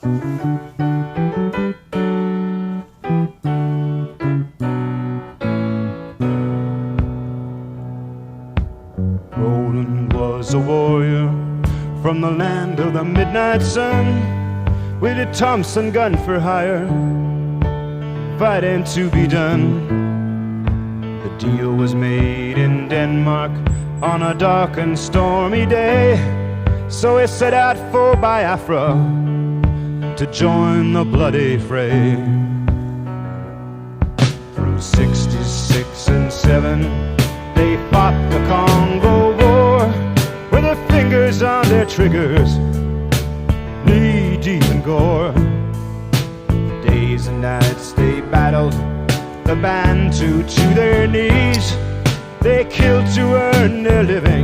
Roland was a warrior from the land of the midnight sun, with a Thompson gun for hire, fighting to be done. The deal was made in Denmark on a dark and stormy day, so he set out for Biafra to join the bloody fray. Through 66 and 7 they fought the Congo War, with their fingers on their triggers, knee deep in gore. Days and nights they battled the Bantu to their knees. They killed to earn their living.